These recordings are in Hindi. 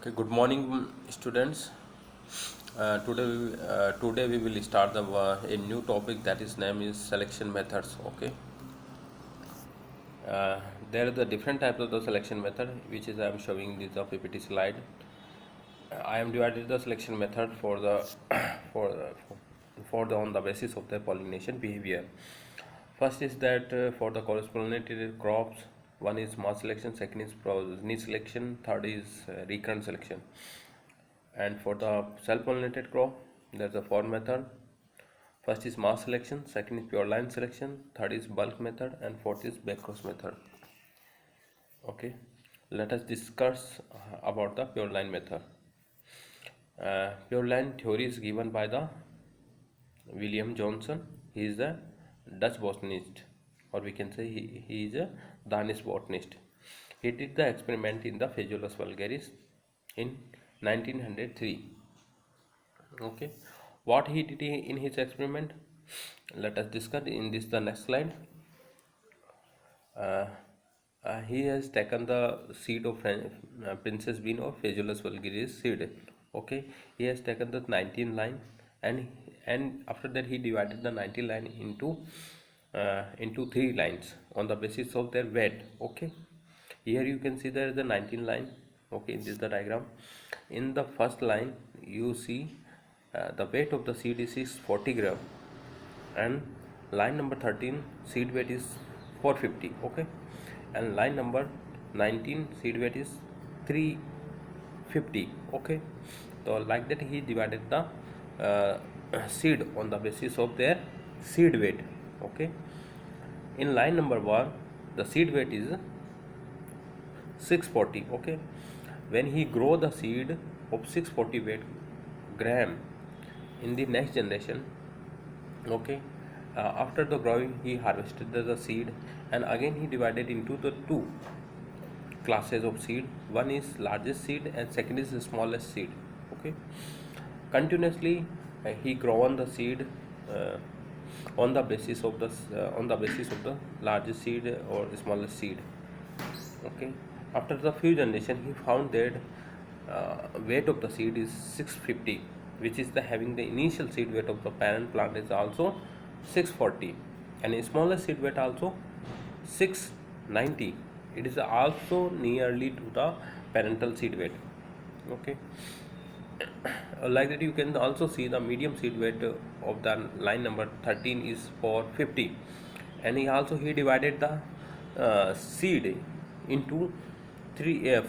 Okay, good morning, students. Today we will start a new topic that is name is selection methods. Okay, uh, there are the different types of the selection method, which is I am showing this of PPT slide. I am divided the selection method for the for the, for the on the basis of the pollination behavior. First is that for the corresponding crops, one is mass selection, second is niche selection, third is recurrent selection. And for the self-pollinated crop, there's a four method. First is mass selection, second is pure line selection, third is bulk method, and fourth is backcross method. Okay, let us discuss about the pure line method. Pure line theory is given by the William Johnson. He is a Dutch botanist, or we can say he is a Danish botanist. He did the experiment in the Phaeolus vulgaris in 1903. Okay, what he did in his experiment, let us discuss in this the next slide. uh, he has taken the seed of princess bean or Phaeolus vulgaris seed. Okay, he has taken the 19 line, and after that he divided the 19 line into three lines on the basis of their weight. Okay, here you can see there is the 19 line. Okay, this is the diagram. In the first line you see the weight of the seed is 640 gram, and line number 13 seed weight is 450. Okay, and line number 19 seed weight is 350. Okay, so like that he divided the seed on the basis of their seed weight. Okay, in line number 1 the seed weight is 640. Okay, when he grow the seed of 640 weight gram in the next generation. Okay, after the growing he harvested the seed, and again he divided into the two classes of seed. One is largest seed and second is the smallest seed. Okay, continuously he grown the seed uh, on the basis of the largest seed or the smallest seed. Okay, after the few generation he found that weight of the seed is 650, which is the having the initial seed weight of the parent plant is also 640, and a smaller seed weight also 690. It is also nearly to the parental seed weight. Okay, like that you can also see the medium seed weight of the line number 13 is 450, and he divided the seed into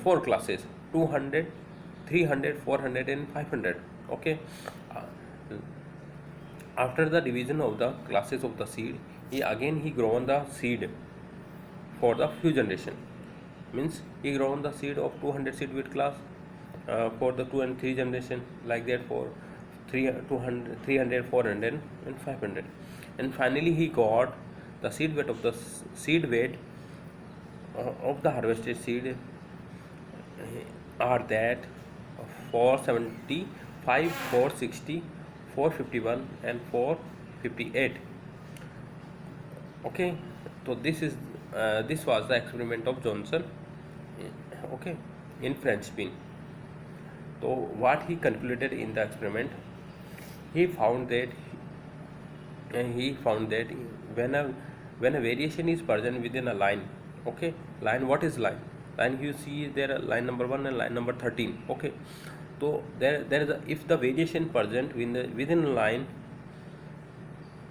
four classes: 200, 300, 400, and 500. Okay, uh, after the division of the classes of the seed, he grown the seed for the few generation. Means he grown the seed of 200 seed weight class for the 2 and 3 generation, like that for 200, 300, 400, and 500. And finally he got the seed weight of the seed weight of the harvested seed are that 475, 460, 451, and 458. Okay, so this was the experiment of Johnson. Okay, in French bean. So what he calculated in the experiment, he found that when a variation is present within a line. Okay, line, what is line? Line, you see there are line number 1 and line number 13. Okay, so there is if the variation present within a line,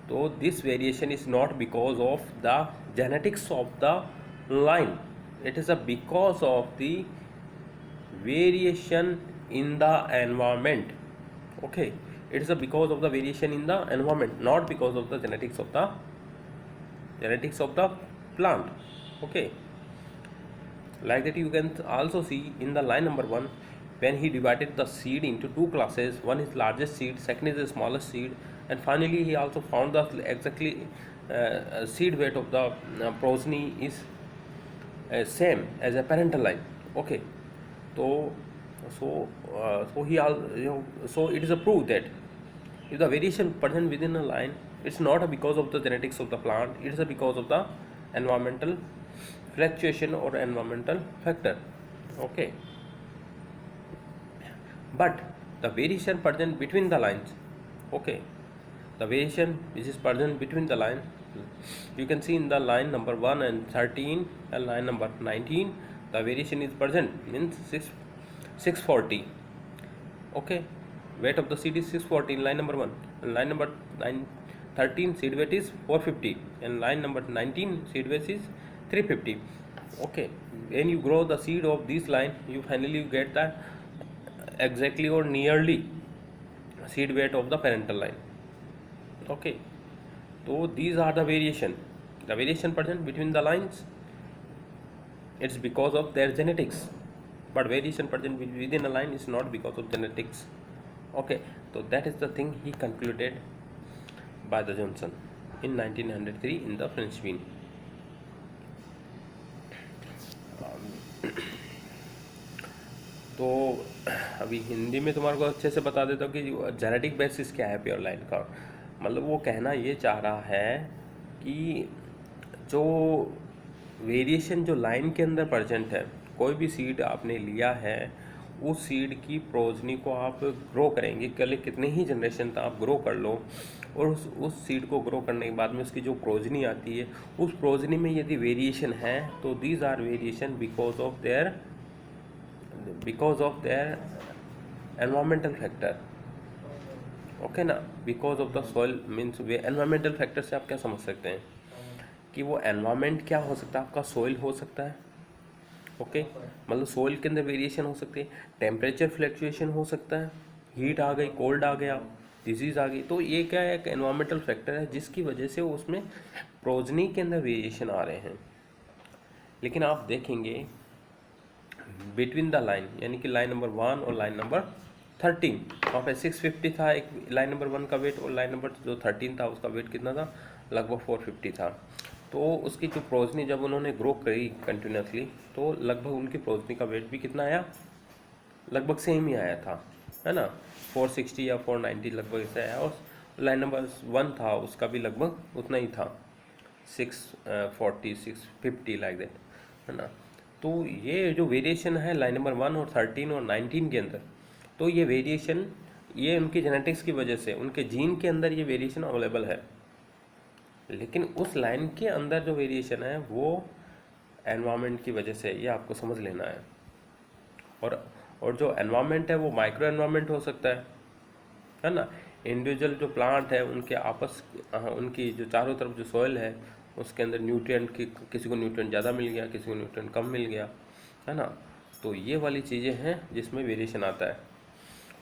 so this variation is not because of the genetics of the line, it is a because of the variation in the environment. Okay, it is a because of the variation in the environment, not because of the genetics of the plant. Okay, like that you can also see in the line number 1, when he divided the seed into two classes. One is largest seed, second is the smallest seed, and finally he also found the exactly seed weight of the progeny is same as a parental line. Okay, so so it is a proof that if the variation present within a line, it's not a because of the genetics of the plant, it is a because of the environmental fluctuation or environmental factor. Okay, but the variation present between the lines, okay, the variation which is present between the line, you can see in the line number 1 and 13 and line number 19, the variation is present, means 640. Okay, weight of the seed is 640 in line number 1, and line number 13 seed weight is 450, and line number 19 seed weight is 350. Okay, when you grow the seed of this line, you finally get the exactly or nearly seed weight of the parental line. Okay, so these are the variation present between the lines, it's because of their genetics, but variation present within a line is not because of genetics. Okay, so that is the thing he concluded by the Johnson in 1903 in the French Bean. तो अभी हिंदी में तुम्हारे को अच्छे से बता देता हूँ कि जेनेटिक बेसिस क्या है प्योर लाइन का। मतलब वो कहना ये चाह रहा है कि जो वेरिएशन जो लाइन के अंदर प्रेजेंट है, कोई भी सीड आपने लिया है, उस सीड की प्रोजनी को आप ग्रो करेंगे, कल कितने ही जनरेशन तक आप ग्रो कर लो, और उस सीड को ग्रो करने के बाद में उसकी जो प्रोजनी आती है, उस प्रोजनी में यदि वेरिएशन है तो these are variation because of their environmental factor. Okay ना, because of the soil means वे एनवायरमेंटल फैक्टर से आप क्या समझ सकते हैं कि वो एनवायरमेंट क्या हो सकता है, आपका सॉइल हो सकता है। ओके, मतलब सॉइल के अंदर वेरिएशन हो सकती है, टेम्परेचर फ्लक्चुएशन हो सकता है, हीट आ गई, कोल्ड आ गया, डिजीज़ आ गई, तो ये क्या है, एक एनवायरमेंटल फैक्टर है जिसकी वजह से उसमें प्रोजनी के अंदर वेरिएशन आ रहे हैं। लेकिन आप देखेंगे बिटवीन द लाइन, यानी कि लाइन नंबर 1 और लाइन नंबर 13, वहाँ पे 650 था एक लाइन नंबर 1 का वेट, और लाइन नंबर जो 13 था उसका वेट कितना था, लगभग 450 था। तो उसकी जो प्रोजनी जब उन्होंने ग्रो करी कंटिन्यूसली, तो लगभग उनकी प्रोजनी का वेट भी कितना आया, लगभग सेम ही आया था, है ना, 460 या 490 लगभग ऐसा आया। और लाइन नंबर 1 था उसका भी लगभग उतना ही था, 640 650 लाइक दैट, है ना। तो ये जो वेरिएशन है लाइन नंबर 1 और 13 और 19 के अंदर, तो ये वेरिएशन ये उनकी जेनेटिक्स की वजह से, उनके जीन के अंदर ये वेरिएशन अवेलेबल है। लेकिन उस लाइन के अंदर जो वेरिएशन है वो एनवायरनमेंट की वजह से, ये आपको समझ लेना है। और जो एनवायरनमेंट है वो माइक्रो एनवायरनमेंट हो सकता है ना। इंडिविजुअल जो प्लांट है उनके उनकी जो चारों तरफ जो सॉइल है उसके अंदर न्यूट्रिएंट की, किसी को न्यूट्रिएंट ज़्यादा मिल गया, किसी को न्यूट्रिएंट कम मिल गया, है ना। तो ये वाली चीज़ें हैं जिसमें वेरिएशन आता है।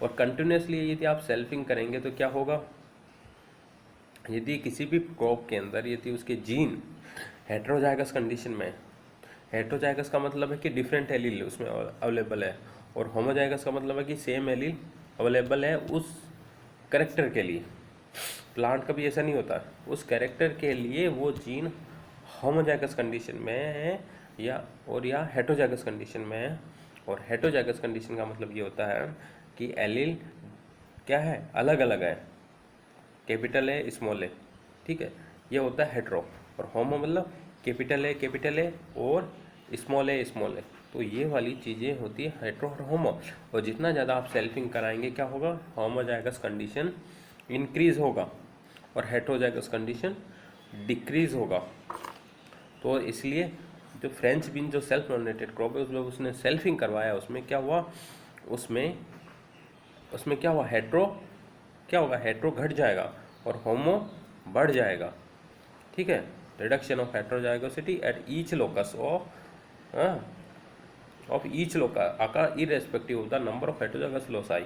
और कंटिन्यूसली यदि आप सेल्फिंग करेंगे तो क्या होगा, यदि किसी भी क्रॉप के अंदर यदि उसके जीन हेट्रोजाइगस कंडीशन में, हेट्रोजाइगस का मतलब है कि डिफरेंट एलील उसमें अवेलेबल है, और होमोजाइगस का मतलब है कि सेम एलील अवेलेबल है उस कैरेक्टर के लिए। प्लांट का भी ऐसा नहीं होता, उस कैरेक्टर के लिए वो जीन होमोजाइगस कंडीशन में है या हेट्रोजाइगस कंडीशन में है। और हेट्रोजाइगस कंडीशन का मतलब ये होता है कि एलील क्या है, अलग अलग है, कैपिटल है स्मॉल है, ठीक है, ये होता है हेट्रो। और होमो मतलब कैपिटल है और स्मॉल है। तो ये वाली चीज़ें होती है हेट्रो और होमो। और जितना ज़्यादा आप सेल्फिंग कराएंगे क्या होगा, होमोजाइगस कंडीशन इंक्रीज होगा और हेट्रोजाइगस कंडीशन डिक्रीज होगा। तो इसलिए जो फ्रेंच बीन जो सेल्फ नॉमिनेटेड क्रॉप है उसमें उसने सेल्फिंग करवाया, उसमें क्या हुआ, उसमें क्या हुआ, क्या होगा, हेट्रो घट जाएगा और होमो बढ़ जाएगा, ठीक है। Reduction of heterozygosity at each locus of each locus occur irrespective of the number of heterozygous loci,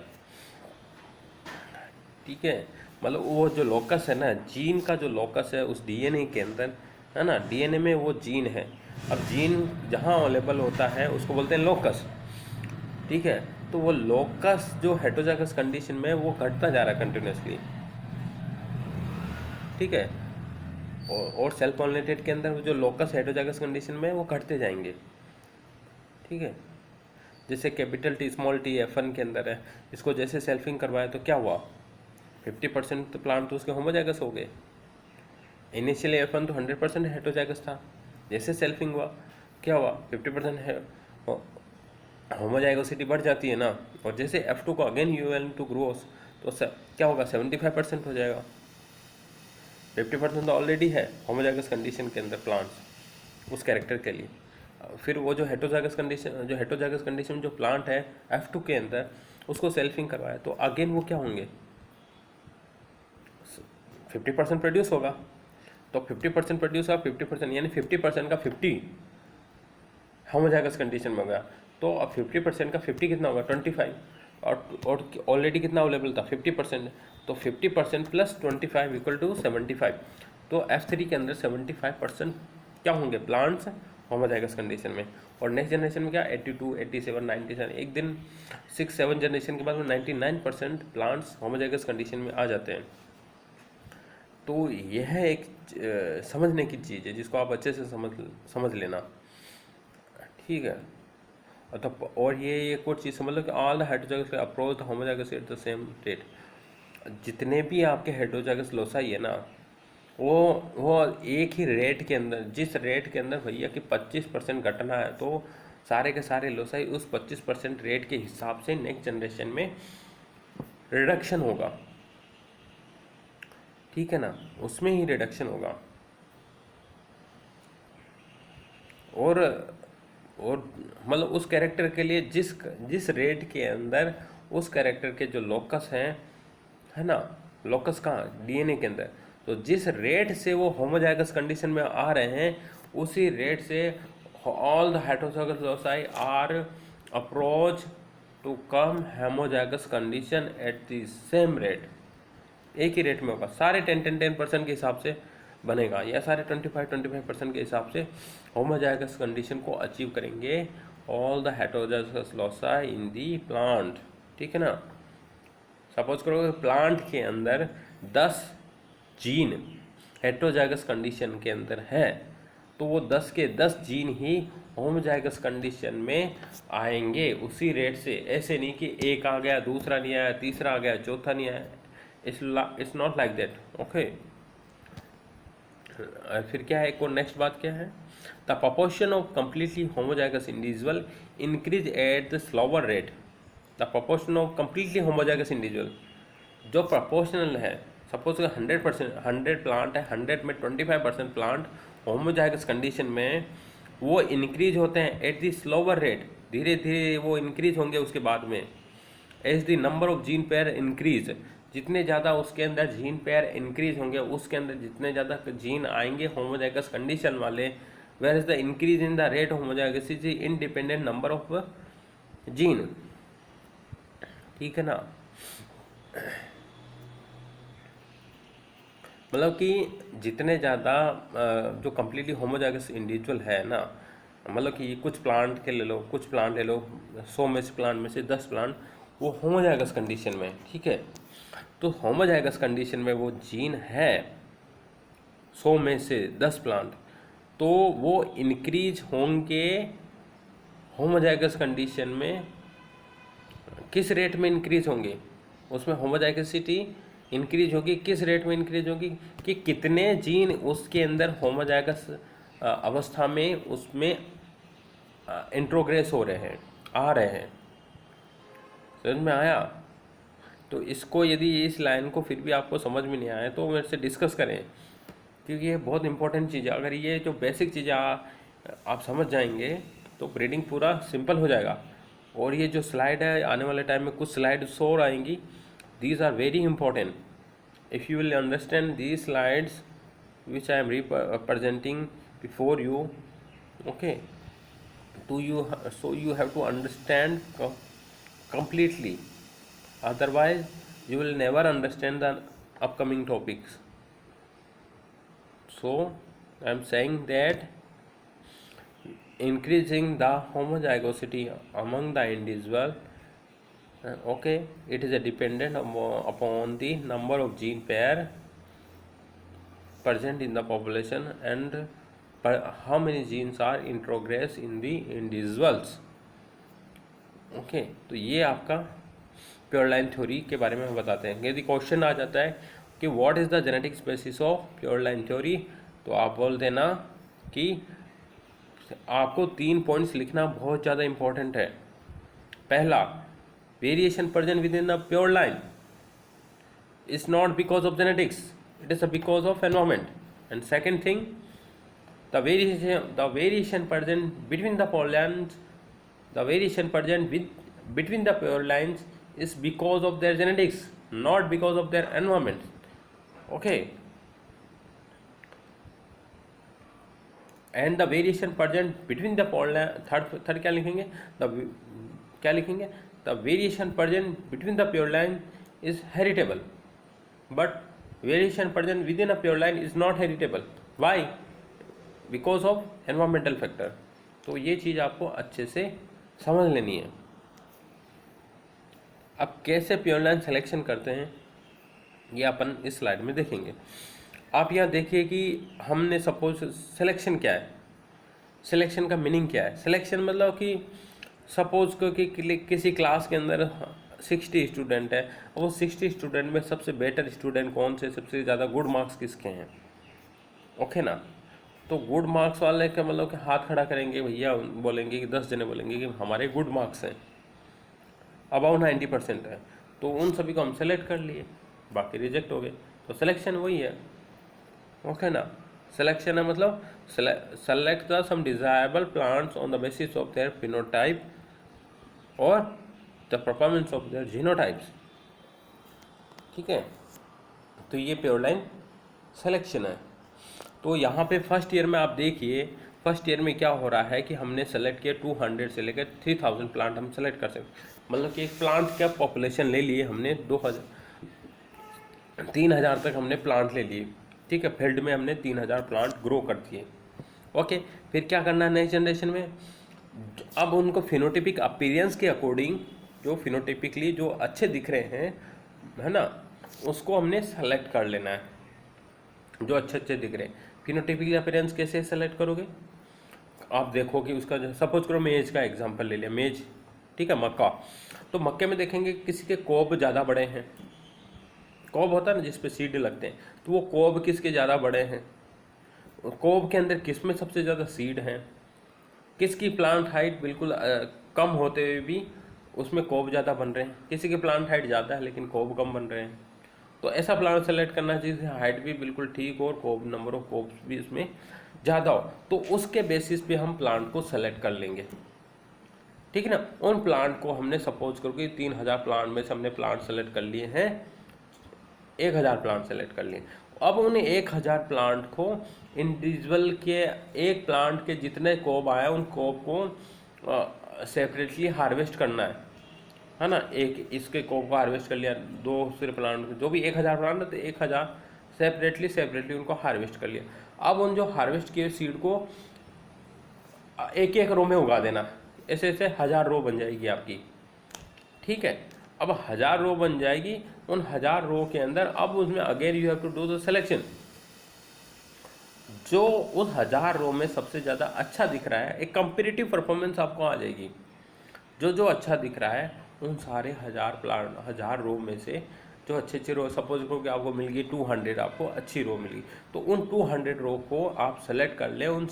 ठीक है। मतलब वो जो लोकस है ना, जीन का जो लोकस है उस डीएनए के अंदर, है ना, डीएनए में वो जीन है। अब जीन जहाँ अवेलेबल होता है उसको बोलते हैं लोकस, ठीक है। तो वो लोकस जो हेट्रोजाइगस कंडीशन में वो घटता जा रहा है कंटिन्यूसली, ठीक है। और सेल्फ पॉलिनेटेड के अंदर जो लोकस हेट्रोजाइगस कंडीशन में वो घटते जाएंगे, ठीक है। जैसे capital T small T F1 के अंदर है, इसको जैसे सेल्फिंग करवाया तो क्या हुआ, 50% तो प्लांट तो उसके होमोजाइगस हो गए। इनिशियली F1 तो 100% हेट्रोजाइगस था, जैसे सेल्फिंग हुआ क्या हुआ, 50% है होमोजाइगोसिटी बढ़ जाती है ना, और जैसे F2 को again you allow to cross तो क्या होगा, 75% हो जाएगा। 50% तो ऑलरेडी है होमोजाइगस कंडीशन के अंदर प्लांट्स उस कैरेक्टर के लिए। फिर वो जो हेटरोजाइगस कंडीशन जो प्लांट है F2 के अंदर उसको सेल्फिंग करवाया तो अगेन वो क्या होंगे, 50% प्रोड्यूस होगा। तो 50% प्रोड्यूस होगा, 50% यानी 50% का 50 होमोजाइगस कंडीशन में हो गया। तो अब 50% का 50 कितना होगा, 25। और ऑलरेडी कितना अवेलेबल था, 50%। तो 50% प्लस 25 इक्वल टू 75। तो F3 के अंदर 75% क्या होंगे, प्लांट्स होमोजाइगस कंडीशन में। और नेक्स्ट जनरेशन में क्या, 82, 87, 97, एक दिन 6-7 जनरेशन के बाद में 99% प्लांट्स होमोजाइगस कंडीशन में आ जाते हैं। तो यह एक समझने की चीज़ है जिसको आप अच्छे से समझ लेना, ठीक है। तो और ये एक और चीज़ समझ लो कि all the heterozygous approach the homozygous eight the same rate. जितने भी आपके हेटरोजाइगस लोसाई है ना, वो एक ही रेट के अंदर, जिस रेट के अंदर भैया कि 25% घटना है, तो सारे के सारे लोसाई उस 25% रेट के हिसाब से नेक्स्ट जनरेशन में रिडक्शन होगा, ठीक है ना, उसमें ही रिडक्शन होगा। और मतलब उस कैरेक्टर के लिए जिस जिस रेट के अंदर उस कैरेक्टर के जो लोकस हैं, है ना, लोकस कहाँ, डीएनए के अंदर, तो जिस रेट से वो होमोजाइगस कंडीशन में आ रहे हैं उसी रेट से all the heterozygous loci are approach to come homozygous condition at the same rate. एक ही रेट में होगा, सारे 10-10-10% के हिसाब से बनेगा, या सारे 25-25% के हिसाब से होमोजाइगस कंडीशन को अचीव करेंगे all the heterozygous loci in the plant, ठीक है ना। सपोज करो कि प्लांट के अंदर 10 जीन हेटरोजाइगस कंडीशन के अंदर है, तो वो 10 के 10 जीन ही होमोजाइगस कंडीशन में आएंगे उसी रेट से। ऐसे नहीं कि एक आ गया, दूसरा नहीं आया, तीसरा आ गया, चौथा नहीं आया। It's not like that, okay. फिर क्या है, एक और नेक्स्ट बात क्या है, the proportion of completely homozygous individual increase at the slower rate. The proportion of completely homozygous individual जो प्रोपोर्शनल है, सपोज 100%, 100 प्लांट है, 100 में 25% प्लांट होमोजाइगस कंडीशन में वो इंक्रीज होते हैं एट द स्लोवर रेट, धीरे धीरे वो इंक्रीज होंगे उसके बाद में। As the number of gene pair increase, जितने ज़्यादा उसके अंदर जीन पेयर इंक्रीज होंगे उसके अंदर जितने ज़्यादा जीन आएंगे होमोजाइगस कंडीशन वाले, where is the increase in the rate of homozygous is independent number of gene, ठीक है ना। मतलब कि जितने ज़्यादा जो कम्प्लीटली होमोजाइगस इंडिविजुअल है ना, मतलब कि कुछ प्लांट के ले लो, कुछ प्लांट ले लो, 100 में से प्लांट में से 10 प्लांट वो होमोजाइगस कंडीशन में, ठीक है। तो होमोजाइगस कंडीशन में वो जीन है 100 में से 10 प्लांट, तो वो इंक्रीज होंगे होमोजाइगस कंडीशन में किस रेट में इंक्रीज होंगे, उसमें होमोजाइगसिटी इंक्रीज होगी किस रेट में इंक्रीज होगी, कि कितने जीन उसके अंदर होमोजाइगस अवस्था में उसमें इंट्रोग्रेस हो रहे हैं, आ रहे हैं। समझ में आया। तो इसको यदि इस लाइन को फिर भी आपको समझ में नहीं आया तो मेरे से डिस्कस करें, क्योंकि ये बहुत इंपॉर्टेंट चीज़ है। अगर ये जो बेसिक चीज़ें आप समझ जाएंगे तो ब्रीडिंग पूरा सिंपल हो जाएगा। और ये जो स्लाइड है आने वाले टाइम में कुछ स्लाइड्स और आएंगी, these are very important. If you will understand these slides which I am representing before you, okay, so you have to understand completely, otherwise you will never understand the upcoming topics. So I am saying that increasing the homozygosity among the individual, okay, it is a dependent upon the number of gene pair present in the population and how many genes are introgress in the individuals, okay. तो ये आपका प्योर लाइन थ्योरी के बारे में हम बताते हैं। यदि क्वेश्चन आ जाता है कि what is the genetic species of pure line theory, तो आप बोल देना कि आपको 3 पॉइंट्स लिखना बहुत ज़्यादा इम्पोर्टेंट है। पहला, variation present with in a pure line is not because of genetics, it is because of environment. And second thing, the variation present between the pure lines, the variation present between the pure lines is because of their genetics, not because of their environment. Okay. And the variation present between the pure line, third क्या लिखेंगे, क्या लिखेंगे, the variation present between the pure line is heritable, but variation present within a pure line is not heritable. Why? Because of environmental factor. तो ये चीज़ आपको अच्छे से समझ लेनी है. अब कैसे प्योर लाइन सिलेक्शन करते हैं ये अपन इस स्लाइड में देखेंगे. आप यहाँ देखिए कि हमने सपोज सिलेक्शन क्या है, सिलेक्शन का मीनिंग क्या है. सिलेक्शन मतलब कि सपोज को कि किसी क्लास के अंदर 60 स्टूडेंट है, वो 60 स्टूडेंट में सबसे बेटर स्टूडेंट कौन से, सबसे ज़्यादा गुड मार्क्स किसके हैं. ओके ना. तो गुड मार्क्स वाले का मतलब कि हाथ खड़ा करेंगे भैया, बोलेंगे कि 10 जने बोलेंगे कि हमारे गुड मार्क्स हैं, अबाउट 90% है, तो उन सभी को हम सेलेक्ट कर लिए, बाकी रिजेक्ट हो गए. तो सिलेक्शन वही है. ओके ना. सिलेक्शन है मतलब select the some desirable plants on the basis of their phenotype और the performance of their genotypes. ठीक है. तो ये प्योर लाइन सिलेक्शन है. तो यहाँ पे फर्स्ट ईयर में आप देखिए, फर्स्ट ईयर में क्या हो रहा है कि हमने सेलेक्ट किया 200 से लेकर 3000 प्लांट हम सेलेक्ट कर सकते. मतलब कि एक प्लांट का पॉपुलेशन ले लिए हमने 3000 तक हमने प्लांट ले लिए. ठीक है. फील्ड में हमने 3000 प्लांट ग्रो कर दिए. ओके. फिर क्या करना है नेक्स्ट जनरेशन में, अब उनको फिनोटिपिक अपीयरेंस के अकॉर्डिंग, जो फिनोटिपिकली जो अच्छे दिख रहे हैं, है ना, उसको हमने सेलेक्ट कर लेना है, जो अच्छे अच्छे दिख रहे हैं. फिनोटिपिक अपीयरेंस कैसे सेलेक्ट करोगे, आप देखो कि उसका सपोज करो मेज का एग्जांपल ले लिया, मेज. ठीक है. मक्का, तो मक्के में देखेंगे किसी के कोब ज़्यादा बड़े हैं, कोब होता है ना जिस पे सीड लगते हैं, तो वो कोब किसके ज़्यादा बड़े हैं, कोब के अंदर किस में सबसे ज़्यादा सीड हैं, किसकी प्लांट हाइट बिल्कुल कम होते हुए भी उसमें कोब ज़्यादा बन रहे हैं, किसी के प्लांट हाइट ज़्यादा है लेकिन कोब कम बन रहे हैं. तो ऐसा प्लांट सेलेक्ट करना चाहिए जिसकी हाइट भी बिल्कुल ठीक हो और कोब नंबर ऑफ कोब्स भी उसमें ज़्यादा हो. तो उसके बेसिस पे हम प्लांट को सेलेक्ट कर लेंगे. ठीक है ना. उन प्लांट को हमने सपोज करो कि 3000 प्लांट में से हमने प्लांट सेलेक्ट कर लिए हैं, 1000 प्लांट सेलेक्ट कर लिए. अब उन्हें 1000 प्लांट को इंडिविजुअल के, एक प्लांट के जितने कोब आए उन कोब को सेपरेटली हार्वेस्ट करना है ना. एक इसके कोब को हार्वेस्ट कर लिया, दूसरे प्लांट जो भी 1000 प्लांट है तो 1000 सेपरेटली उनको हार्वेस्ट कर लिया. अब उन जो हार्वेस्ट किए सीड को एक एक रो में उगा देना, ऐसे ऐसे 1000 रो बन जाएगी आपकी. ठीक है. अब 1000 रो बन जाएगी, उन 1000 रो के अंदर अब उसमें again you have to do the selection. जो उस 1000 रो में सबसे ज़्यादा अच्छा दिख रहा है, एक कंपेरेटिव परफॉर्मेंस आपको आ जाएगी. जो जो अच्छा दिख रहा है उन सारे 1000 रो में से जो अच्छे अच्छे रो, सपोज करो कि आपको मिल गई 200, आपको अच्छी रो मिली, तो उन 200 रो को आप सेलेक्ट कर लें.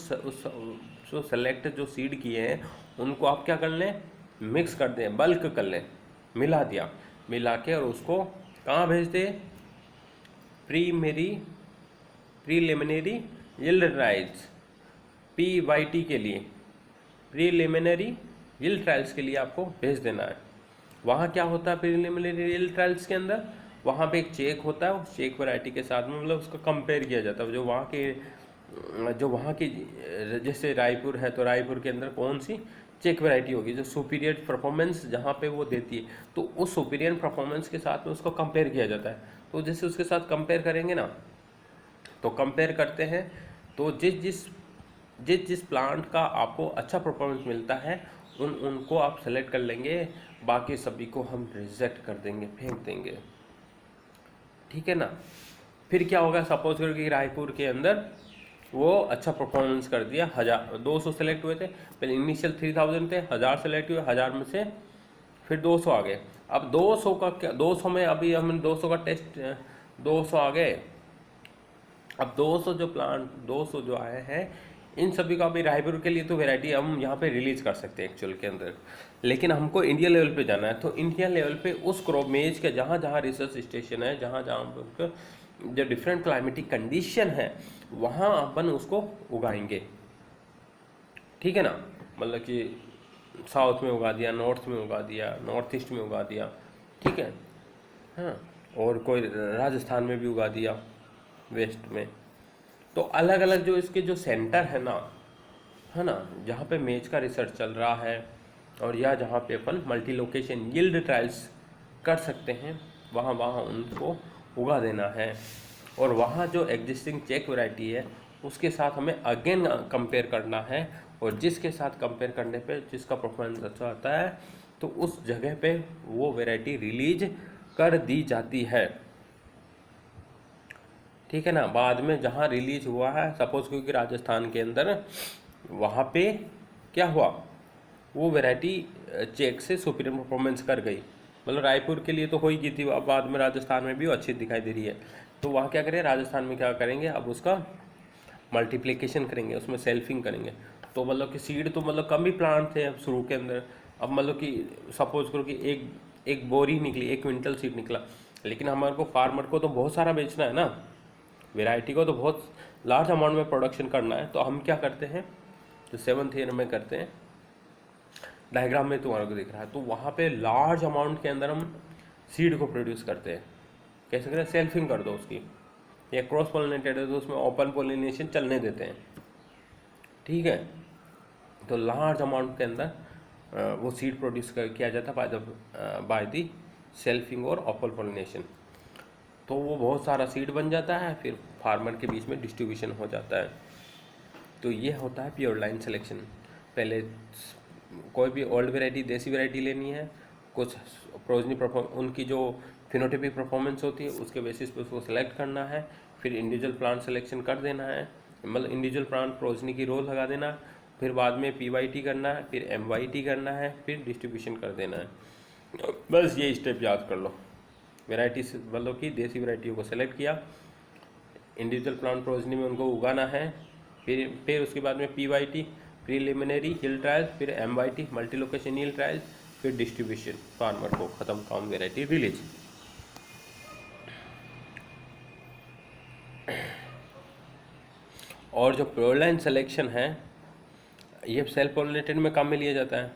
जो सेलेक्ट जो सीड किए हैं उनको आप क्या कर लें, मिक्स कर दें, बल्क कर लें, मिला दिया, मिला के और उसको कहाँ भेज दें, प्रीलिमिनरी यील्ड ट्रायल्स, PYT के लिए, प्रीलिमिनरी यील्ड ट्रायल्स के लिए आपको भेज देना है. वहाँ क्या होता है प्रीलिमिनरी यील्ड ट्रायल्स के अंदर, वहाँ पे एक चेक होता है, उस चेक वैरायटी के साथ में मतलब उसका कंपेयर किया जाता है. जो वहाँ की जैसे रायपुर है तो रायपुर के अंदर कौन सी चेक वैरायटी होगी जो सुपीरियर परफॉर्मेंस जहाँ पे वो देती है, तो उस सुपीरियर परफॉर्मेंस के साथ में उसको कंपेयर किया जाता है. तो जैसे उसके साथ कंपेयर करेंगे ना, तो कंपेयर करते हैं, तो जिस प्लांट का आपको अच्छा परफॉर्मेंस मिलता है उनको आप सेलेक्ट कर लेंगे, बाकी सभी को हम रिजेक्ट कर देंगे, फेंक देंगे. ठीक है ना. फिर क्या होगा, सपोज करो कि रायपुर के अंदर वो अच्छा परफॉर्मेंस कर दिया, 200 सेलेक्ट हुए थे, पहले इनिशियल 3000 थे, 1000 सेलेक्ट हुए, 1000 में से फिर 200 आ गए. अब 200 का क्या, 200 में अभी हमने 200 का टेस्ट, 200 आ गए. अब 200 जो आए हैं, इन सभी का अभी रायपुर के लिए तो वैरायटी हम यहाँ पे रिलीज कर सकते हैं एक्चुअल के अंदर, लेकिन हमको इंडिया लेवल पे जाना है। तो इंडिया लेवल पे उस क्रॉप मेज के जहाँ जहाँ रिसर्च स्टेशन है, जहाँ जहाँ पर जो डिफरेंट क्लाइमेटिक कंडीशन है, वहाँ अपन उसको उगाएंगे। ठीक है ना, मतलब कि साउथ में उगा दिया, नॉर्थ में उगा दिया, नॉर्थ ईस्ट में उगा दिया, ठीक है, हाँ, और कोई राजस्थान में भी उगा दिया, वेस्ट में। तो अलग अलग जो इसके जो सेंटर है ना, है ना, जहाँ पे मेज का रिसर्च चल रहा है, और या जहाँ पे अपन मल्टी लोकेशन यील्ड ट्रायल्स कर सकते हैं, वहाँ वहाँ उनको उगा देना है। और वहाँ जो एग्जिस्टिंग चेक वैरायटी है उसके साथ हमें अगेन कंपेयर करना है, और जिसके साथ कंपेयर करने पे जिसका परफॉर्मेंस अच्छा आता है तो उस जगह पे वो वैरायटी रिलीज कर दी जाती है। ठीक है ना, बाद में जहाँ रिलीज हुआ है, सपोज क्योंकि राजस्थान के अंदर वहाँ पे क्या हुआ, वो वैरायटी चेक से सुपीरियर परफॉर्मेंस कर गई, मतलब रायपुर के लिए तो हो ही गई थी, अब बाद में राजस्थान में भी वो अच्छी दिखाई दे रही है। तो वहाँ क्या करें, राजस्थान में क्या करेंगे, अब उसका मल्टीप्लिकेशन करेंगे, उसमें सेल्फिंग करेंगे। तो मतलब कि सीड तो मतलब कम ही प्लांट थे अब शुरू के अंदर, अब मतलब कि सपोज करो कि एक एक बोरी निकली, 1 क्विंटल सीड निकला, लेकिन हमारे को फार्मर को तो बहुत सारा बेचना है ना, वैरायटी को तो बहुत लार्ज अमाउंट में प्रोडक्शन करना है। तो हम क्या करते हैं, तो 7th ईयर में करते हैं, डायग्राम में तुम्हारे को दिख रहा है, तो वहाँ पे लार्ज अमाउंट के अंदर हम सीड को प्रोड्यूस करते हैं। कैसे करें, सेल्फिंग कर दो उसकी, या क्रॉस पॉलिनेटेड है तो उसमें ओपन पॉलिनेशन चलने देते हैं। ठीक है, तो लार्ज अमाउंट के अंदर वो सीड प्रोड्यूस किया जाता है बाय दी सेल्फिंग और ओपन पॉलिनेशन। तो वो बहुत सारा सीड बन जाता है, फिर फार्मर के बीच में डिस्ट्रीब्यूशन हो जाता है। तो ये होता है प्योर लाइन सिलेक्शन। पहले कोई भी ओल्ड वैरायटी, देसी वैरायटी लेनी है, कुछ प्रोजनी उनकी जो फिनोटाइपिक परफॉर्मेंस होती है उसके बेसिस पे उसको सेलेक्ट करना है, फिर इंडिविजुअल प्लांट सिलेक्शन कर देना है, मतलब इंडिविजुअल प्लांट प्रोजनी की रोल लगा देना, फिर बाद में PYT करना है, फिर MYT करना है, फिर डिस्ट्रीब्यूशन कर देना है। बस ये स्टेप याद कर लो। वैरायटी मतलब कि देसी वैरायटियों को सेलेक्ट किया, इंडिविजुअल प्लांट प्रोजनी में उनको उगाना है, फिर उसके बाद में PYT प्रीलिमिनरी यील्ड ट्रायल, फिर MYT multi location yield trial, फिर डिस्ट्रीब्यूशन, फार्मर को खत्म काम, वैरायटी रिलीज। और जो प्योर लाइन सिलेक्शन है ये सेल्फ पॉलिनेटेड में काम में लिया जाता है।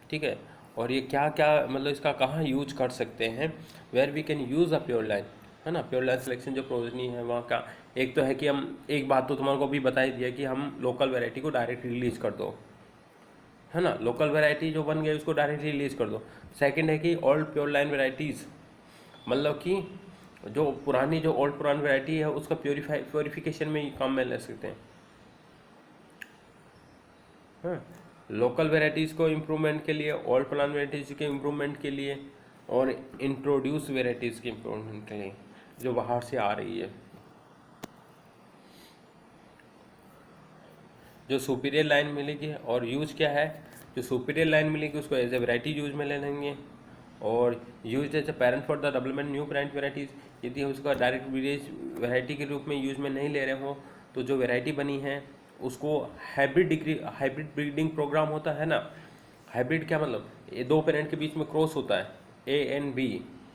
ठीक है, और ये क्या क्या मतलब इसका कहाँ यूज कर सकते हैं, where we can use a pure line, है ना। प्योर लाइन सिलेक्शन जो प्रोजनी है वहाँ का एक तो है कि हम, एक बात तो तुम्हारे को भी बता ही दिया कि हम लोकल वैरायटी को डायरेक्ट रिलीज कर दो, है ना, लोकल वैरायटी जो बन गई उसको डायरेक्ट रिलीज कर दो। सेकंड है कि ओल्ड प्योर लाइन वैरायटीज़, मतलब कि जो पुरानी जो ओल्ड पुरानी वैरायटी है उसका प्योरिफिकेशन में काम में ले सकते हैं। हाँ, लोकल वैरायटीज़ को इम्प्रूवमेंट के लिए, ओल्ड प्लांट वैरायटीज़ के इम्प्रूवमेंट के लिए, और इंट्रोड्यूस वैरायटीज़ के इम्प्रूवमेंट के लिए जो बाहर से आ रही है। जो सुपीरियर लाइन मिलेगी, और यूज क्या है, जो सुपीरियर लाइन मिलेगी उसको एज ए वैरायटी यूज में ले लेंगे, और use as a parent for the development new brand varieties. यदि हम उसका डायरेक्ट वैरायटी के रूप में यूज में नहीं ले रहे हो तो जो वैरायटी बनी है उसको हाइब्रिड ब्रीडिंग प्रोग्राम होता है ना। हाइब्रिड क्या मतलब, ये दो पेरेंट के बीच में क्रॉस होता है, A and B,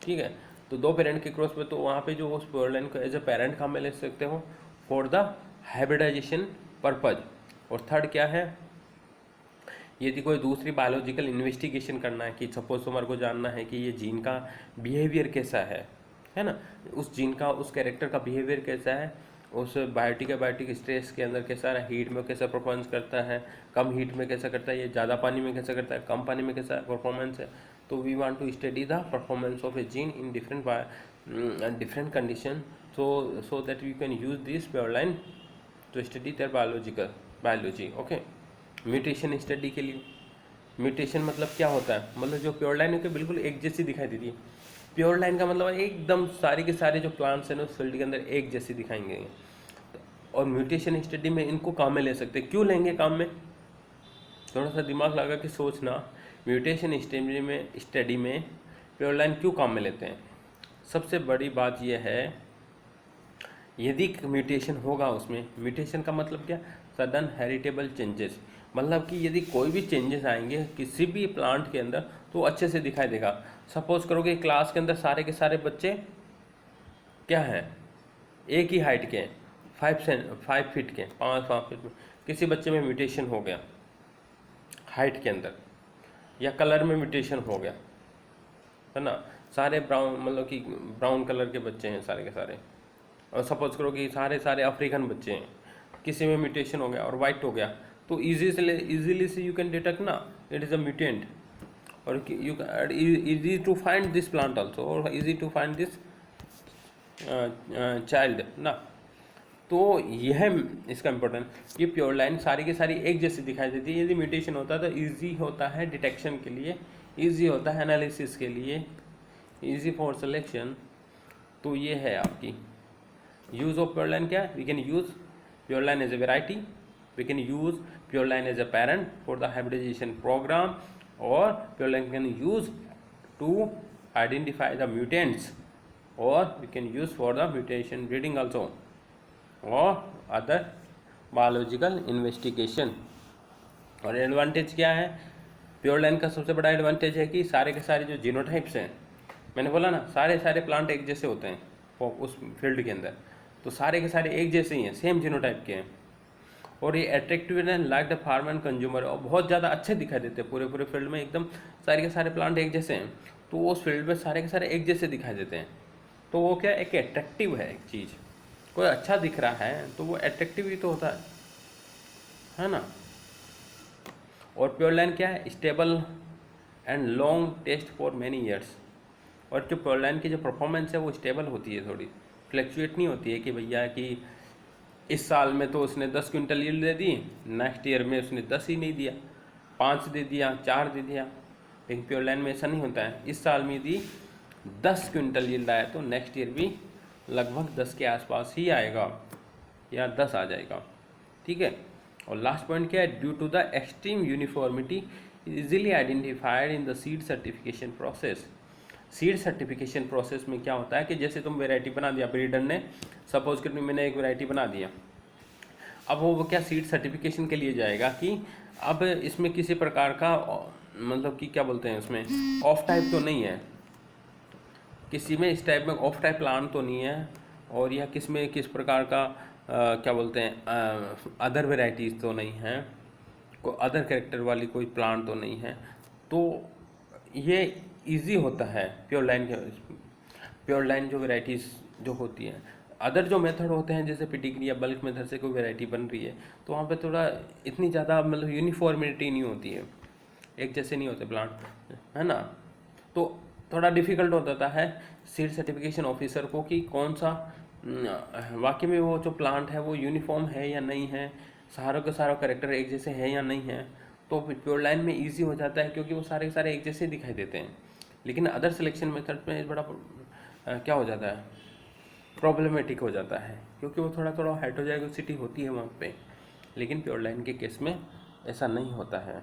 ठीक है। तो दो पेरेंट के क्रॉस में, तो वहाँ पे जो उस प्योर लाइन को एज ए पेरेंट काम में ले सकते हो फॉर द हाइब्रिडाइजेशन पर्पज। और थर्ड क्या है, यदि कोई दूसरी बायोलॉजिकल इन्वेस्टिगेशन करना है, कि सपोज तुम्हारे को जानना है कि ये जीन का बिहेवियर कैसा है ना, उस जीन का, उस कैरेक्टर का बिहेवियर कैसा है, उस बायोटिक स्ट्रेस के अंदर कैसा है, हीट में कैसा परफॉर्मेंस करता है, कम हीट में कैसा करता है, ये ज़्यादा पानी में कैसा करता है, कम पानी में कैसा परफॉर्मेंस है। तो we want to study the performance of a gene in different condition, so that we can use this pure line to study their biology. Okay, mutation study के लिए, म्यूटेशन मतलब क्या होता है, मतलब जो प्योर लाइन है बिल्कुल एक जैसी दिखाई देती है। प्योर लाइन का मतलब एकदम सारे के सारे जो प्लांट्स हैं ना उस फील्ड के अंदर एक जैसी दिखाएंगे। और म्यूटेशन स्टडी में इनको काम में ले सकते हैं। क्यों लेंगे काम में, थोड़ा सा दिमाग लगा के सोचना। म्यूटेशन स्टडी में प्योर लाइन क्यों काम में लेते हैं। सबसे बड़ी बात यह है, यदि म्यूटेशन होगा उसमें, म्यूटेशन का मतलब क्या, सडन हेरिटेबल चेंजेस, मतलब कि यदि कोई भी चेंजेस आएंगे किसी भी प्लांट के अंदर तो अच्छे से दिखाई देगा। सपोज करो कि क्लास के अंदर सारे के सारे बच्चे क्या हैं, एक ही हाइट के, 5 फीट के, 5 फीट में, किसी बच्चे में म्यूटेशन हो गया हाइट के अंदर या कलर में म्यूटेशन हो गया, है ना, सारे ब्राउन, मतलब कि ब्राउन कलर के बच्चे हैं सारे के सारे, और सपोज करो कि सारे सारे अफ्रीकन बच्चे हैं, किसी में म्यूटेशन हो गया और वाइट हो गया, तो इजीली से यू कैन डिटेक्ट ना इट इज़ अ म्यूटेंट, और you easy to find this plant also, और easy to find this child ना। तो यह इसका इम्पोर्टेंट, ये प्योर लाइन सारी की सारी एक जैसी दिखाई देती है। यदि म्यूटेशन होता है तो इजी होता है डिटेक्शन के लिए, इजी होता है एनालिसिस के लिए, इजी फॉर सिलेक्शन। तो ये है आपकी यूज ऑफ प्योर लाइन। क्या we can use pure line as a variety, we can use pure line as a parent for the hybridization programme, और pure line can use to identify the mutants, or we can use for the mutation breeding also or other biological investigation। और एडवांटेज क्या है प्योर लाइन का? सबसे बड़ा एडवांटेज है कि सारे के सारे जो जीनोटाइप्स हैं, मैंने बोला ना सारे सारे प्लांट एक जैसे होते हैं उस फील्ड के अंदर, तो सारे के सारे एक जैसे ही हैं, सेम जीनोटाइप के हैं, और ये attractive and like the farmer and consumer, और बहुत ज़्यादा अच्छे दिखाई देते हैं पूरे पूरे फील्ड में, एकदम सारे के सारे प्लांट एक जैसे हैं, तो उस फील्ड में सारे के सारे एक जैसे दिखाई देते हैं। तो वो क्या एक अट्रैक्टिव है, एक चीज़ कोई अच्छा दिख रहा है तो वो अट्रैक्टिव ही तो होता है ना। और प्योर लाइन क्या है? Stable and long test for many years. और जो प्योर लाइन की जो परफॉर्मेंस है वो स्टेबल होती है, थोड़ी फ्लैक्चुएट नहीं होती है कि भैया कि इस साल में तो उसने 10 क्विंटल यील्ड दे दी, नेक्स्ट ईयर में उसने 10 ही नहीं दिया, 5 दे दिया, 4 दे दिया। लेकिन प्योर लाइन में ऐसा नहीं होता है, इस साल में यदि 10 क्विंटल यील्ड आया तो नेक्स्ट ईयर भी लगभग 10 के आसपास ही आएगा या 10 आ जाएगा, ठीक है। और लास्ट पॉइंट क्या है? Due to the extreme uniformity easily identified in the seed certification process. Seed certification process में क्या होता है कि जैसे तुम वेराइटी बना दिया ब्रीडर ने, सपोज कि मैंने एक वेराइटी बना दिया, अब वो क्या सीड सर्टिफिकेशन के लिए जाएगा कि अब इसमें किसी प्रकार का मतलब कि क्या बोलते हैं उसमें ऑफ टाइप तो नहीं है, किसी में इस टाइप में ऑफ टाइप प्लांट तो नहीं है, और या किस में किस प्रकार का क्या बोलते हैं अदर वेराइटीज़ तो नहीं है, कोई अदर कैरेक्टर वाली कोई प्लांट तो नहीं है। तो ये इजी होता है प्योर लाइन के, प्योर लाइन जो वेराइटीज़ जो होती हैं। अदर जो मेथड होते हैं जैसे पिडिग्री या बल्क मेथड से कोई वेराइटी बन रही है तो वहाँ पे थोड़ा इतनी ज़्यादा मतलब यूनिफॉर्मिटी नहीं होती है, एक जैसे नहीं होते प्लांट, है ना। तो थोड़ा डिफ़िकल्ट हो जाता है सीड सर्टिफिकेशन ऑफिसर को कि कौन सा वाकई में वो जो प्लांट है वो यूनिफॉर्म है या नहीं है, सारों के सारों कैरेक्टर एक जैसे है या नहीं है। तो प्योर लाइन में इजी हो जाता है क्योंकि वो सारे के सारे एक जैसे दिखाई देते हैं। लेकिन अदर सिलेक्शन मेथड में बड़ा क्या हो जाता है, प्रॉब्लमेटिक हो जाता है, क्योंकि वो थोड़ा थोड़ा हेटेरोजाइगोसिटी होती है वहाँ पे। लेकिन प्योर लाइन के केस में ऐसा नहीं होता है।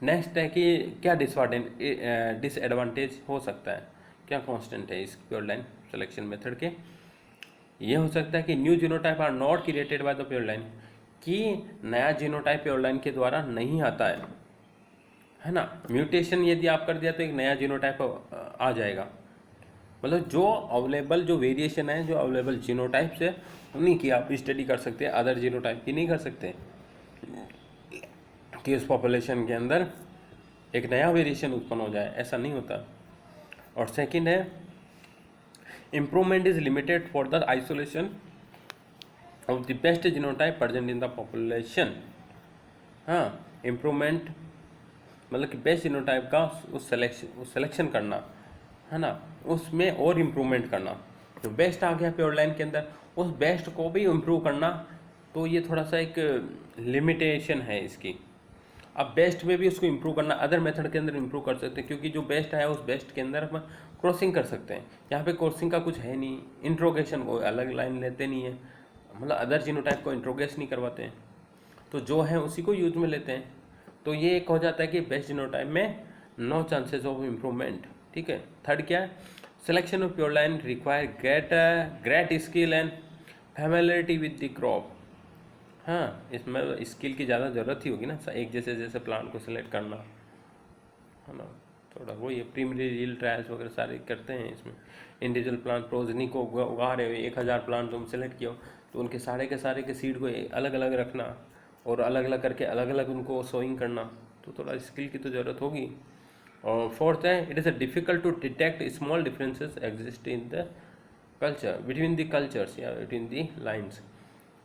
नेक्स्ट है कि क्या डिसएडवांटेज हो सकता है, क्या कांस्टेंट है इस प्योर लाइन सिलेक्शन मेथड के। ये हो सकता है कि new genotype are not created by the pure line, कि नया जीनोटाइप प्योर लाइन के द्वारा नहीं आता है ना। म्यूटेशन यदि आप कर दिया तो एक नया जीनोटाइप आ जाएगा, मतलब जो अवेलेबल जो वेरिएशन है, जो अवेलेबल जीनोटाइप्स है उन्हीं की आप स्टडी कर सकते हैं, अदर जीनोटाइप की नहीं कर सकते कि उस पॉपुलेशन के अंदर एक नया वेरिएशन उत्पन्न हो जाए, ऐसा नहीं होता। और सेकंड है improvement is limited for the isolation of the best genotype present in the population. हाँ, इम्प्रूवमेंट मतलब कि बेस्ट जीनोटाइप का उस सिलेक्शन करना, है ना, उसमें और इम्प्रूवमेंट करना। जो बेस्ट आ गया प्योर लाइन के अंदर उस बेस्ट को भी इम्प्रूव करना, तो ये थोड़ा सा एक लिमिटेशन है इसकी। अब बेस्ट में भी उसको इम्प्रूव करना, अदर मेथड के अंदर इम्प्रूव कर सकते हैं, क्योंकि जो बेस्ट है उस बेस्ट के अंदर हम क्रॉसिंग कर सकते हैं। यहाँ पे क्रॉसिंग का कुछ है नहीं, इंट्रोगेशन को अलग लाइन लेते नहीं है, मतलब अदर जीनोटाइप को इंट्रोगेस नहीं करवाते हैं, तो जो है उसी को यूज में लेते हैं। तो ये एक हो जाता है कि बेस्ट जीनोटाइप में नो चांसेस ऑफ इम्प्रूवमेंट, ठीक है। थर्ड क्या है? Selection of pure line require great skill and familiarity with the crop. हाँ, इसमें स्किल की ज़्यादा ज़रूरत ही होगी ना, एक जैसे जैसे प्लांट को सिलेक्ट करना, है ना। थोड़ा वही है, प्रीमियरी ट्रायल्स वगैरह सारे करते हैं इसमें। इंडिविजुअल प्लांट प्रोजनी को उगा रहे हो, 1000 प्लांट तुम सेलेक्ट किया हो, तो उनके सारे के सीड को अलग अलग रखना और अलग अलग करके अलग अलग उनको सोइंग करना, तो थोड़ा स्किल की तो ज़रूरत होगी। और फोर्थ है, it is a difficult to detect small differences exist in the culture between the cultures या बिटवीन द लाइन्स।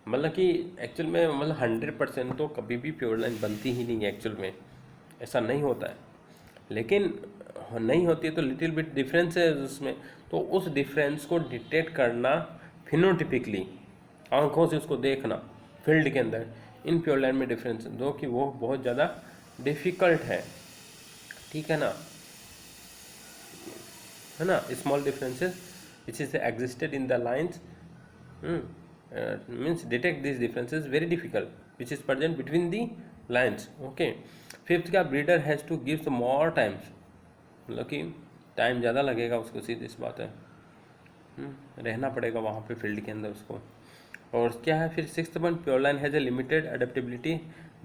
मतलब कि एक्चुअल में मतलब 100% तो कभी भी प्योर लाइन बनती ही नहीं है एक्चुअल में, ऐसा नहीं होता है। लेकिन नहीं होती है तो लिटिल बिट डिफरेंस है उसमें, तो उस डिफरेंस को डिटेक्ट करना फिनोटिपिकली, आंखों से उसको देखना फील्ड के अंदर इन प्योर लाइन में डिफरेंस, जो कि वो बहुत ज़्यादा डिफ़िकल्ट है, ठीक है ना। Small differences which is existed in the lines means detect this differences very difficult which is present between the lines. Okay, fifth का breeder has to give more times, मतलब कि टाइम ज़्यादा लगेगा उसको, सीधी इस बात है। रहना पड़ेगा वहाँ पे फील्ड के अंदर उसको। और क्या है फिर sixth one, pure line has a limited adaptability,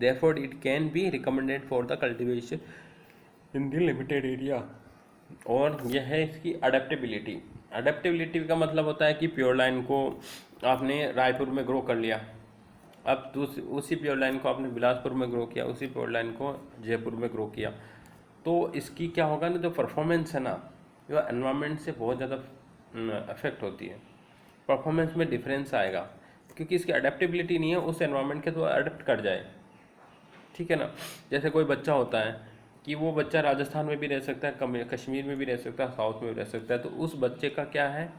therefore it can be recommended for the cultivation in the limited area. और यह है इसकी अडेप्टेबिलिटी। अडेप्टेबिलिटी का मतलब होता है कि प्योर लाइन को आपने रायपुर में ग्रो कर लिया, अब उसी प्योर लाइन को आपने बिलासपुर में ग्रो किया, उसी प्योर लाइन को जयपुर में ग्रो किया, तो इसकी क्या होगा ना, जो परफॉर्मेंस है ना, जो एनवायरनमेंट से बहुत ज़्यादा अफेक्ट होती है, परफॉर्मेंस में डिफरेंस आएगा, क्योंकि इसकी अडेप्टेबिलिटी नहीं है उस एनवायरनमेंट के, तो अडेप्ट कर जाए, ठीक है ना। जैसे कोई बच्चा होता है कि वो बच्चा राजस्थान में भी रह सकता है, कश्मीर में भी रह सकता है, साउथ में भी रह सकता है, तो उस बच्चे का क्या है,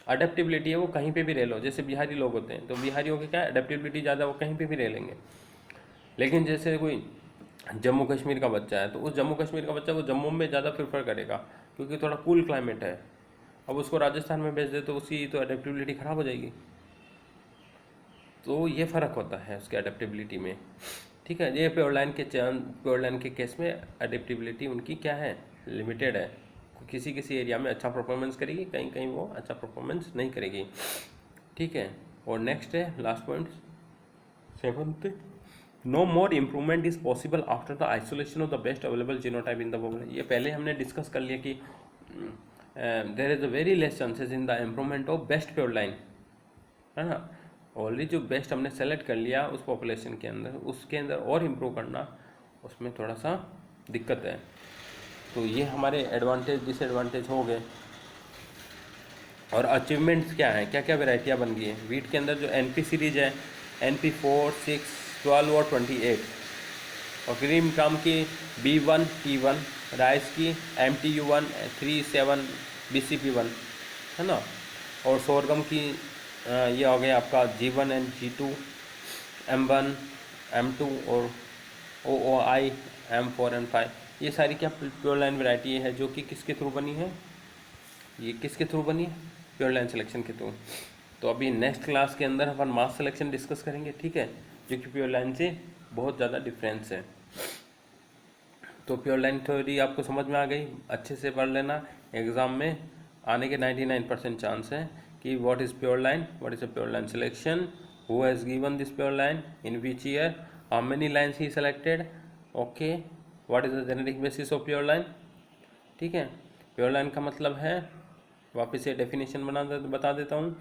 अडेप्टेबिलिटी है, वो कहीं पे भी रह लो। जैसे बिहारी लोग होते हैं तो बिहारियों की क्या अडेप्टेबिलिटी ज़्यादा, वो कहीं पे भी रह लेंगे। लेकिन जैसे कोई जम्मू कश्मीर का बच्चा है, तो उस जम्मू कश्मीर का बच्चा वो जम्मू में ज़्यादा प्रेफर करेगा, क्योंकि थोड़ा कूल क्लाइमेट है। अब उसको राजस्थान में भेज दे तो उसकी तो अडेप्टेबिलिटी ख़राब हो जाएगी, तो ये फ़र्क होता है उसके अडेप्टेबिलिटी में, ठीक है। ये प्योर लाइन के केस में अडेप्टेबिलिटी उनकी क्या है, लिमिटेड है। किसी किसी एरिया में अच्छा परफॉर्मेंस करेगी, कहीं कहीं वो अच्छा परफॉर्मेंस नहीं करेगी, ठीक है। और नेक्स्ट है last point, seventh, no more improvement is possible after the isolation of the best available genotype in the population. ये पहले हमने डिस्कस कर लिया कि there is a very less chances in the improvement of best pure line, है ना। ऑलरेडी जो बेस्ट हमने सेलेक्ट कर लिया उस पॉपुलेशन के अंदर, उसके अंदर और इम्प्रूव करना उसमें थोड़ा सा दिक्कत है। तो ये हमारे एडवांटेज डिसएडवांटेज हो गए। और अचीवमेंट्स क्या है, क्या क्या वेराइटियाँ बन गई हैं वीट के अंदर। जो NP सीरीज है, NP4, 6, 12 और 28, और ग्रीन काम की B1, T1, राइस की MTU1, 3, 7, BCP1, है ना। और सोरगम की ये हो गया आपका G1 and G2, M1, M2 और OOI, M4 एंड 5। ये सारी क्या प्योर लाइन वेराइटी है, जो कि किसके थ्रू बनी है, ये किसके थ्रू बनी है, प्योर लाइन सिलेक्शन के थ्रू। तो अभी नेक्स्ट क्लास के अंदर अपन मास सिलेक्शन डिस्कस करेंगे, ठीक है, जो कि प्योर लाइन से बहुत ज़्यादा डिफरेंस है। तो प्योर लाइन थ्योरी आपको समझ में आ गई, अच्छे से पढ़ लेना, एग्ज़ाम में आने के 99% चांस है कि what is pure line, what is a pure line selection, who has given this pure line, in which year, how many lines he selected, okay, what is the genetic basis of pure line, ठीक है। प्योर लाइन का मतलब है, वापस से डेफिनेशन बता देता हूँ।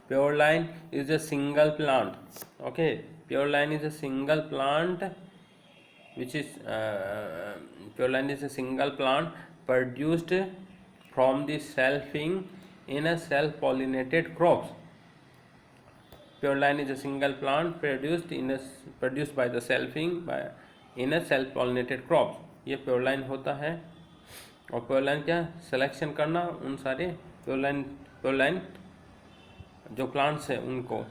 Pure line is a single plant, okay, pure line is a single plant which is pure line is a single plant produced from the selfing in a self pollinated crops. Pure line is a single plant produced by the selfing by in a self pollinated crops। ये प्योर लाइन होता है। और प्योर लाइन क्या, सिलेक्शन करना उन सारे प्योर लाइन जो प्लांट्स हैं उनको,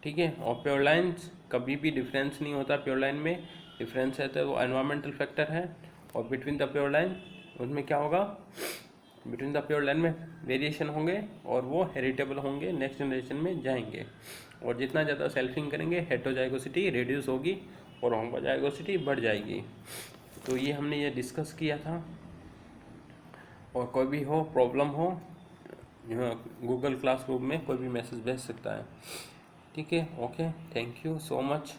ठीक है। और प्योर लाइन्स कभी भी डिफरेंस नहीं होता, प्योर लाइन में डिफरेंस है तो वो एनवायरमेंटल फैक्टर है। और बिटवीन द प्योर लाइन उसमें क्या होगा, बिटवीन द प्योर लाइन में वेरिएशन होंगे और वो हेरिटेबल होंगे, नेक्स्ट जनरेशन में जाएंगे। और जितना ज़्यादा सेल्फिंग करेंगे हेटेरोजाइगोसिटी रिड्यूस होगी और होमोजाइगोसिटी बढ़ जाएगी। तो ये हमने ये डिस्कस किया था। और कोई भी हो प्रॉब्लम हो, गूगल क्लासरूम में कोई भी मैसेज भेज सकता है। ठीक है, okay, thank you so much.